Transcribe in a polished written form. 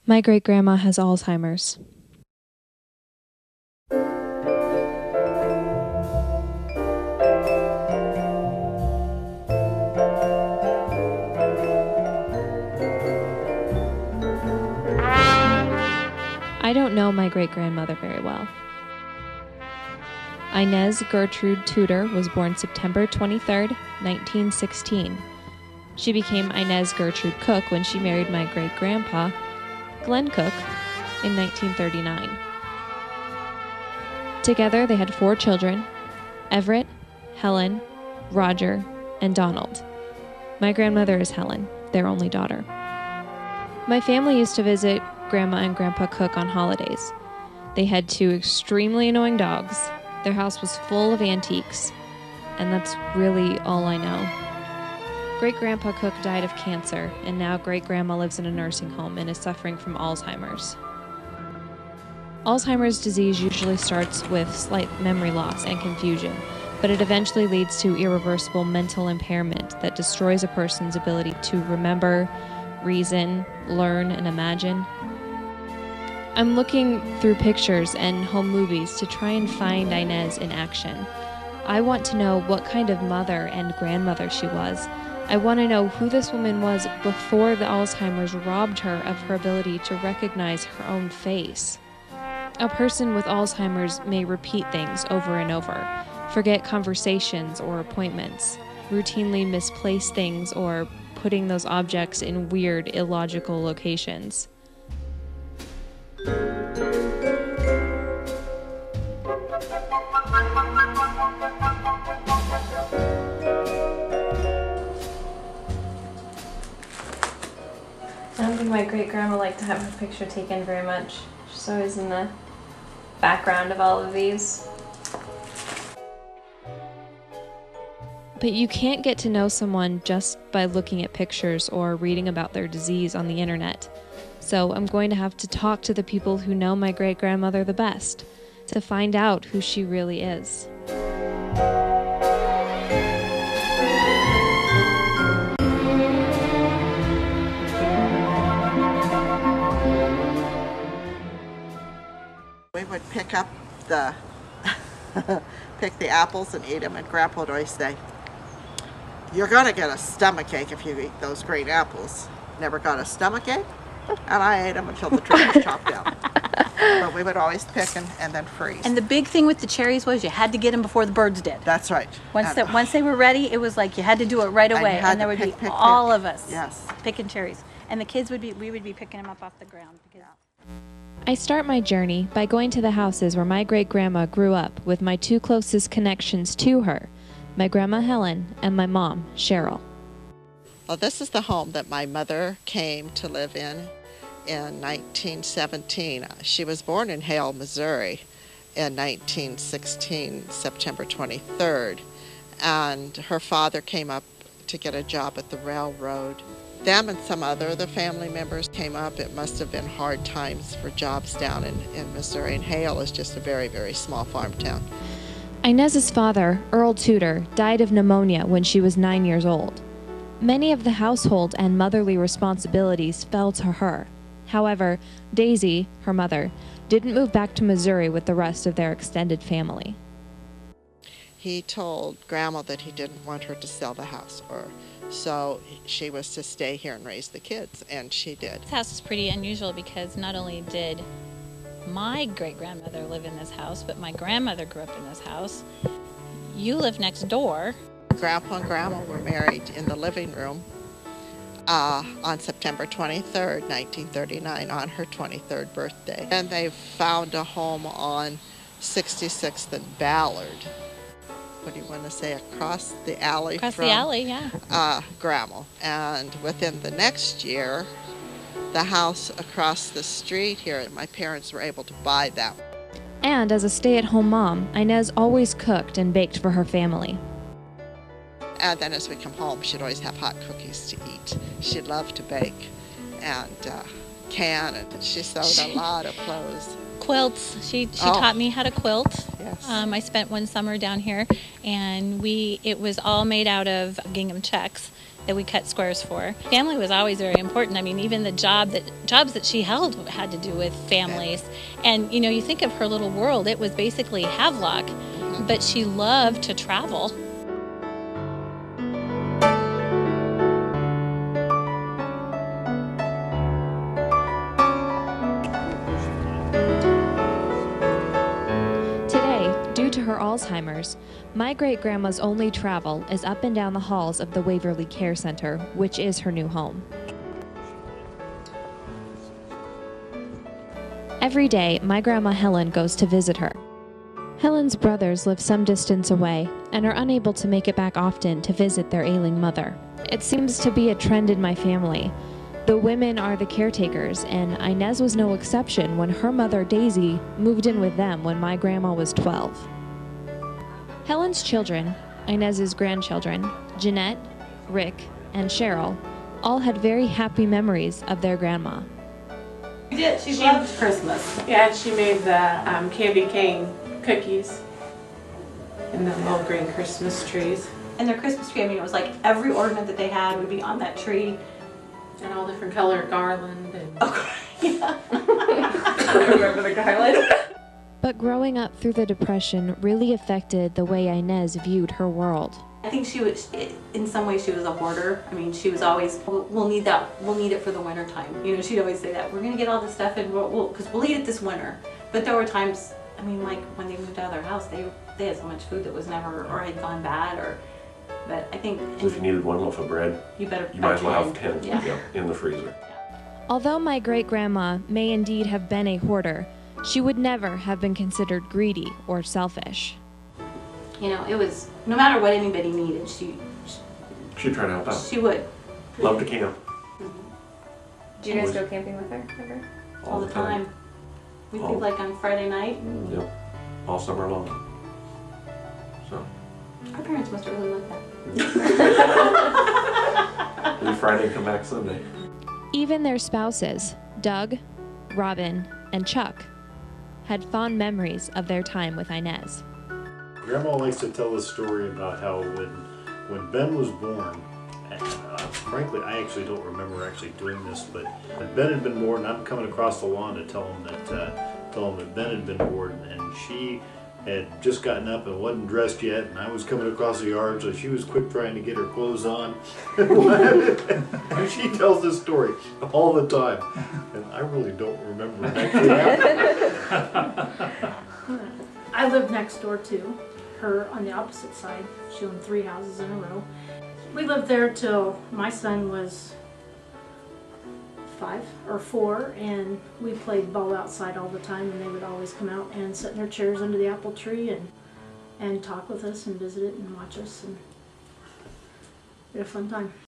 My great-grandma has Alzheimer's. I don't know my great-grandmother very well. Inez Gertrude Tudor was born September 23, 1916. She became Inez Gertrude Koch when she married my great-grandpa, Glenn Koch, in 1939. Together, they had 4 children: Everett, Helen, Roger, and Donald. My grandmother is Helen, their only daughter. My family used to visit Grandma and Grandpa Koch on holidays. They had 2 extremely annoying dogs. Their house was full of antiques, and that's really all I know. Great-Grandpa Koch died of cancer, and now Great-Grandma lives in a nursing home and is suffering from Alzheimer's. Alzheimer's disease usually starts with slight memory loss and confusion, but it eventually leads to irreversible mental impairment that destroys a person's ability to remember, reason, learn, and imagine. I'm looking through pictures and home movies to try and find Inez in action. I want to know what kind of mother and grandmother she was. I want to know who this woman was before the Alzheimer's robbed her of her ability to recognize her own face. A person with Alzheimer's may repeat things over and over, forget conversations or appointments, routinely misplace things, or putting those objects in weird, illogical locations. I don't think my great-grandma liked to have her picture taken very much. She's always in the background of all of these. But you can't get to know someone just by looking at pictures or reading about their disease on the internet. So I'm going to have to talk to the people who know my great-grandmother the best to find out who she really is. We would pick up the pick the apples and eat them, and Grandpa would always say, "You're gonna get a stomachache if you eat those green apples." Never got a stomachache, and I ate them until the tree was chopped down. But we would always pick and then freeze. And the big thing with the cherries was you had to get them before the birds did. That's right. Once they were ready, it was like you had to do it right away, and there would be all of us picking cherries, and the kids would be picking them up off the ground. I start my journey by going to the houses where my great-grandma grew up with my 2 closest connections to her, my grandma Helen and my mom, Cheryl. Well, this is the home that my mother came to live in 1917. She was born in Hale, Missouri in 1916, September 23rd, and her father came up to get a job at the railroad. Them and some other of the family members came up. It must have been hard times for jobs down in Missouri, and Hale is just a very, very small farm town. Inez's father, Earl Tudor, died of pneumonia when she was 9 years old. Many of the household and motherly responsibilities fell to her. However, Daisy, her mother, didn't move back to Missouri with the rest of their extended family. He told Grandma that he didn't want her to sell the house, so she was to stay here and raise the kids, and she did. This house is pretty unusual because not only did my great-grandmother live in this house, but my grandmother grew up in this house. You live next door. Grandpa and Grandma were married in the living room on September 23rd, 1939, on her 23rd birthday. And they found a home on 66th and Ballard. What do you want to say, across the alley Across from the alley, yeah. Grandma. And within the next year, the house across the street here, my parents were able to buy that. And as a stay-at-home mom, Inez always cooked and baked for her family. And then as we come home, she'd always have hot cookies to eat. She loved to bake and can, and she sewed a lot of clothes. Quilts. She taught me how to quilt. Yes. I spent one summer down here, and it was all made out of gingham checks. that we cut squares for. Family was always very important. I mean, even the jobs that she held had to do with families. And you know, you think of her little world, it was basically Havelock, but she loved to travel. Due to her Alzheimer's, my great-grandma's only travel is up and down the halls of the Waverly Care Center, which is her new home. Every day, my grandma Helen goes to visit her. Helen's brothers live some distance away and are unable to make it back often to visit their ailing mother. It seems to be a trend in my family. The women are the caretakers, and Inez was no exception when her mother, Daisy, moved in with them when my grandma was 12. Helen's children, Inez's grandchildren, Jeanette, Rick, and Cheryl, all had very happy memories of their grandma. She loved Christmas. Yeah, she made the candy cane cookies and the little green Christmas trees. And their Christmas tree, I mean, it was like every ornament that they had would be on that tree. And all different colored garland. And oh, yeah. I remember the garland. But growing up through the Depression really affected the way Inez viewed her world. I think she was, in some ways, she was a hoarder. I mean, she was always, we'll need that, we'll need it for the winter time. You know, she'd always say that, we're going to get all this stuff and because we'll eat it this winter. But there were times, I mean, like when they moved out of their house, they had so much food that was never, or had gone bad, or. But I think if you needed one loaf of bread, you might as well have 10 in the freezer. Although my great-grandma may indeed have been a hoarder, she would never have been considered greedy or selfish. You know, it was, no matter what anybody needed, she'd try to help out. She would. Love to camp. Do you guys go camping with her ever? All the time. We'd leave like on Friday night. Yep. All summer long. So. Our parents must have really liked that. Leave Friday and come back Sunday. Even their spouses, Doug, Robin, and Chuck, had fond memories of their time with Inez. Grandma likes to tell a story about how when Ben was born, and frankly I actually don't remember actually doing this, but when Ben had been born, I'm coming across the lawn to tell him that Ben had been born, and she had just gotten up and wasn't dressed yet, and I was coming across the yard, so she was quick trying to get her clothes on. And she tells this story all the time, and I really don't remember it actually happening. I lived next door to her on the opposite side. She owned 3 houses in a row. We lived there till my son was 5 or 4, and we played ball outside all the time, and they would always come out and sit in their chairs under the apple tree and talk with us and visit it and watch us, and we had a fun time.